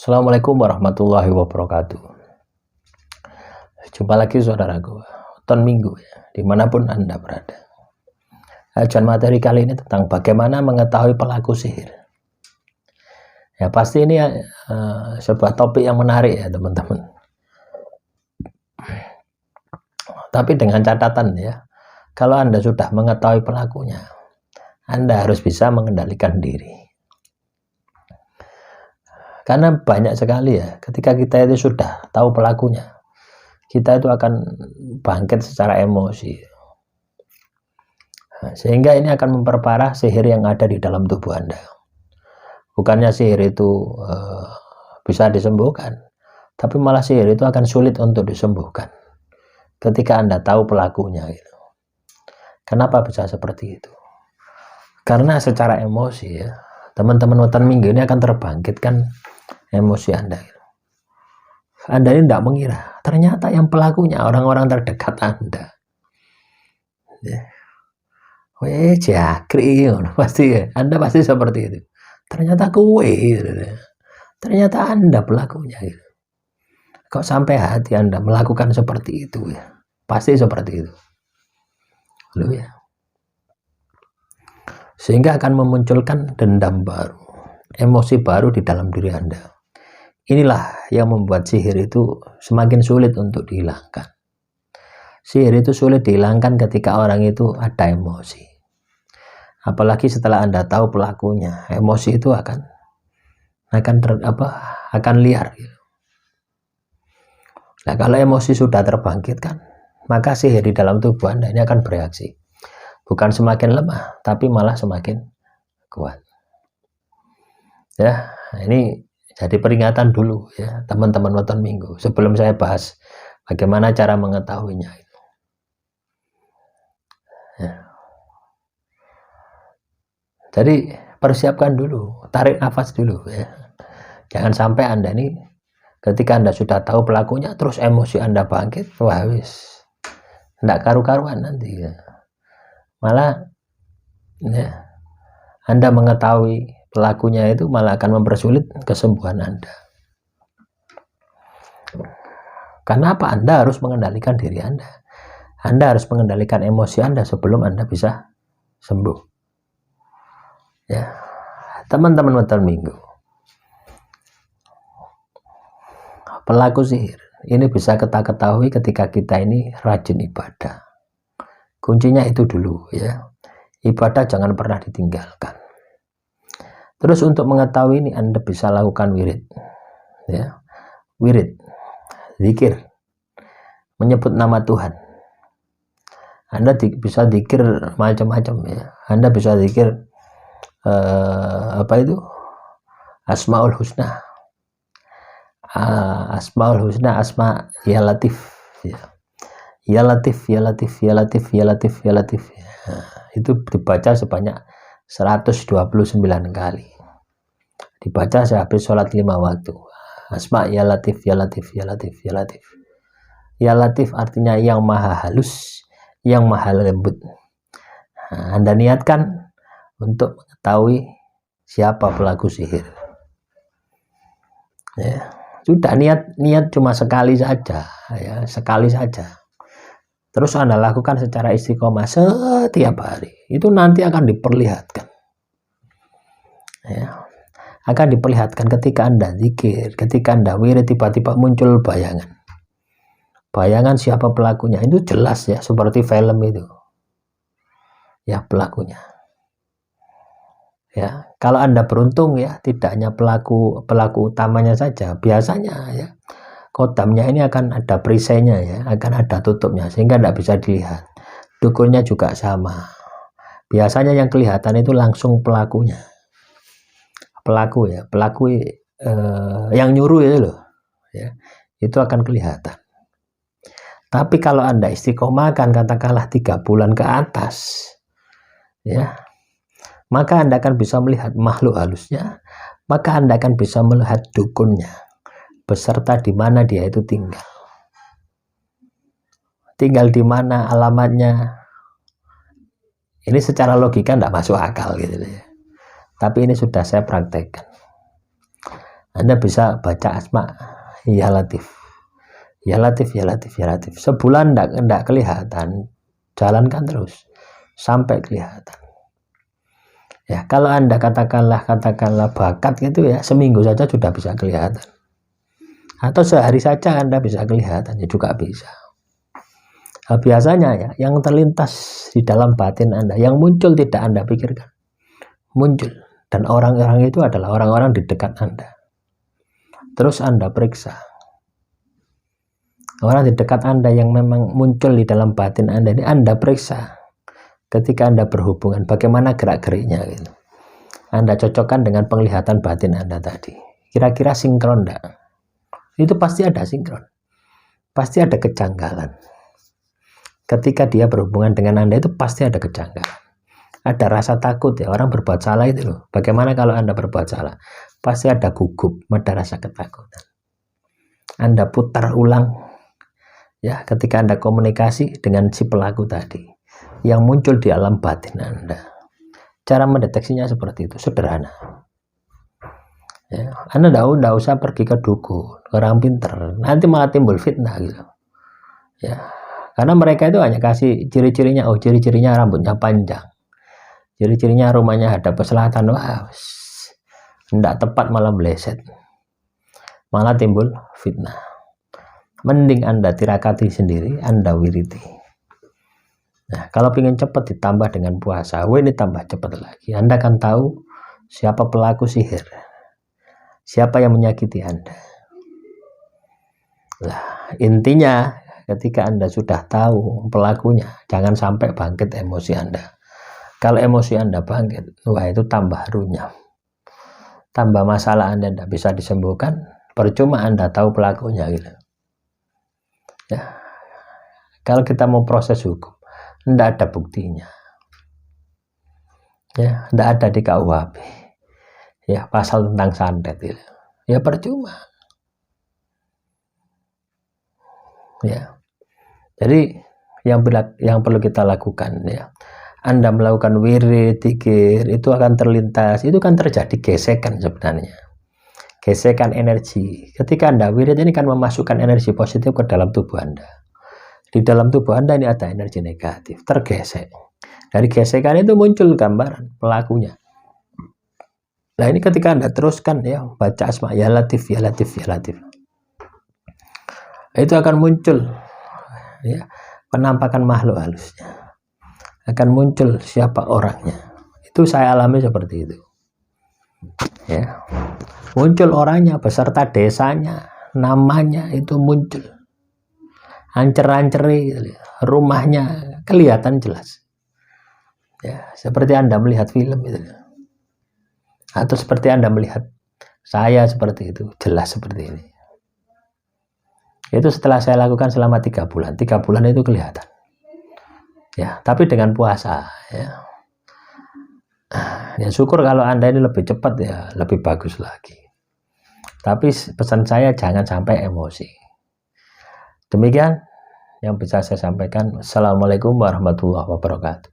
Assalamualaikum warahmatullahi wabarakatuh. Jumpa lagi saudaraku, ton minggu ya, dimanapun Anda berada. Ajan materi kali ini tentang bagaimana mengetahui pelaku sihir. Ya pasti ini sebuah topik yang menarik ya teman-teman. Tapi dengan catatan ya, kalau Anda sudah mengetahui pelakunya, Anda harus bisa mengendalikan diri. Karena banyak sekali ya, ketika kita itu sudah tahu pelakunya, kita itu akan bangkit secara emosi. Sehingga ini akan memperparah sihir yang ada di dalam tubuh Anda. Bukannya sihir itu bisa disembuhkan, tapi malah sihir itu akan sulit untuk disembuhkan ketika Anda tahu pelakunya. Gitu. Kenapa bisa seperti itu? Karena secara emosi ya, teman-teman weton minggu ini akan terbangkitkan emosi Anda. Anda ini tidak mengira, ternyata yang pelakunya orang-orang terdekat Anda. Ya. Weh, jakri, pasti ya. Anda pasti seperti itu. Ternyata ternyata Anda pelakunya. Gitu. Kok sampai hati Anda melakukan seperti itu ya? Pasti seperti itu. Loh ya. Sehingga akan memunculkan dendam baru, emosi baru di dalam diri Anda. Inilah yang membuat sihir itu semakin sulit untuk dihilangkan. Sihir itu sulit dihilangkan ketika orang itu ada emosi. Apalagi setelah Anda tahu pelakunya, emosi itu akan liar. Gitu. Nah, kalau emosi sudah terbangkitkan, maka sihir di dalam tubuh Anda ini akan bereaksi. Bukan semakin lemah, tapi malah semakin kuat. Ya, ini jadi peringatan dulu ya, teman-teman weton minggu. Sebelum saya bahas bagaimana cara mengetahuinya. Ya. Jadi persiapkan dulu, tarik nafas dulu ya. Jangan sampai Anda ini ketika Anda sudah tahu pelakunya terus emosi Anda bangkit, wah wis, enggak karu-karuan nanti ya. Malah ya, Anda mengetahui pelakunya itu malah akan mempersulit kesembuhan Anda. Karena apa? Anda harus mengendalikan diri Anda. Anda harus mengendalikan emosi Anda sebelum Anda bisa sembuh. Ya, teman-teman weton minggu. Pelaku sihir ini bisa kita ketahui ketika kita ini rajin ibadah. Kuncinya itu dulu ya. Ibadah jangan pernah ditinggalkan. Terus untuk mengetahui ini Anda bisa lakukan wirid. Ya. Wirid, zikir, menyebut nama Tuhan. Anda bisa zikir macam-macam ya. Anda bisa zikir Asmaul Husna. Asmaul Husna, Asma ya Latif ya. Ya Latif, ya Latif, ya Latif, ya Latif, ya Latif. Nah, itu dibaca sebanyak 129 kali. Dibaca sehabis sholat 5 waktu. Asma ya Latif, ya Latif, ya Latif, ya Latif. Ya Latif artinya yang maha halus, yang maha lembut. Nah, Anda niatkan untuk mengetahui siapa pelaku sihir. Ya, sudah niat cuma sekali saja, ya, sekali saja. Terus Anda lakukan secara istiqomah setiap hari. Itu nanti akan diperlihatkan. Ya. Akan diperlihatkan ketika Anda zikir, ketika Anda wirid, tiba-tiba muncul bayangan. Bayangan siapa pelakunya itu jelas ya, seperti film itu. Ya, pelakunya. Ya, kalau Anda beruntung ya, tidak hanya pelaku utamanya saja, biasanya ya kodamnya ini akan ada perisainya ya, akan ada tutupnya sehingga tidak bisa dilihat. Dukunnya juga sama. Biasanya yang kelihatan itu langsung pelakunya. Pelaku yang nyuruh itu loh. Ya, itu akan kelihatan. Tapi kalau Anda istiqomahkan katakanlah 3 bulan ke atas, ya, maka Anda akan bisa melihat makhluk halusnya, maka Anda akan bisa melihat dukunnya, beserta di mana dia itu tinggal. Tinggal di mana, alamatnya. Ini secara logika tidak masuk akal gitu ya. Tapi ini sudah saya praktekkan. Anda bisa baca asma ya Latif, ya Latif, ya Latif, ya Latif. Sebulan enggak kelihatan, jalankan terus sampai kelihatan. Ya, kalau Anda katakanlah bakat gitu ya, seminggu saja sudah bisa kelihatan. Atau sehari saja Anda bisa kelihatan, ya juga bisa. Nah, biasanya ya, yang terlintas di dalam batin Anda, yang muncul tidak Anda pikirkan, muncul. Dan orang-orang itu adalah orang-orang di dekat Anda. Terus Anda periksa. Orang di dekat Anda yang memang muncul di dalam batin Anda ini, Anda periksa. Ketika Anda berhubungan, bagaimana gerak-geriknya gitu. Anda cocokkan dengan penglihatan batin Anda tadi. Kira-kira sinkron enggak? Itu pasti ada sinkron. Pasti ada kejanggalan. Ketika dia berhubungan dengan Anda itu pasti ada kejanggalan. Ada rasa takut ya, orang berbuat salah itu loh. Bagaimana kalau Anda berbuat salah? Pasti ada gugup, ada rasa ketakutan. Anda putar ulang ya ketika Anda komunikasi dengan si pelaku tadi yang muncul di alam batin Anda. Cara mendeteksinya seperti itu, sederhana. Ya, Anda tidak usah pergi ke dukun, orang pinter, nanti malah timbul fitnah gitu. Ya, karena mereka itu hanya kasih ciri-cirinya, oh ciri-cirinya rambutnya panjang, ciri-cirinya rumahnya hadap ke selatan, wah, tidak tepat malah meleset, malah timbul fitnah. Mending Anda tirakati sendiri, Anda wiriti. Nah, kalau ingin cepat ditambah dengan puasa, ini tambah cepat lagi. Anda akan tahu siapa pelaku sihir, siapa yang menyakiti Anda. Lah, intinya ketika Anda sudah tahu pelakunya, jangan sampai bangkit emosi Anda. Kalau emosi Anda bangkit, wah itu tambah runyam. Tambah masalah Anda tidak bisa disembuhkan, percuma Anda tahu pelakunya gitu. Ya. Kalau kita mau proses hukum, tidak ada buktinya. Ya, tidak ada di KUHP. Ya, pasal tentang santet gitu. Ya percuma. Ya. Jadi yang perlu kita lakukan ya, Anda melakukan wirid, dzikir, itu akan terlintas, itu kan terjadi gesekan sebenarnya, gesekan energi. Ketika Anda wirid ini kan memasukkan energi positif ke dalam tubuh Anda. Di dalam tubuh Anda ini ada energi negatif, tergesek. Dari gesekan itu muncul gambaran pelakunya. Nah ini ketika Anda teruskan ya, baca asma ya Latif, ya Latif, ya Latif, itu akan muncul ya penampakan makhluk halusnya, akan muncul siapa orangnya. Itu saya alami seperti itu ya, muncul orangnya beserta desanya, namanya itu muncul, ancer-anceri rumahnya kelihatan jelas ya, seperti Anda melihat film itu, atau seperti Anda melihat saya seperti itu, jelas seperti ini. Itu setelah saya lakukan selama 3 bulan. 3 bulan itu kelihatan. Ya, tapi dengan puasa ya. Ya syukur kalau Anda ini lebih cepat ya, lebih bagus lagi. Tapi pesan saya jangan sampai emosi. Demikian yang bisa saya sampaikan. Assalamualaikum warahmatullahi wabarakatuh.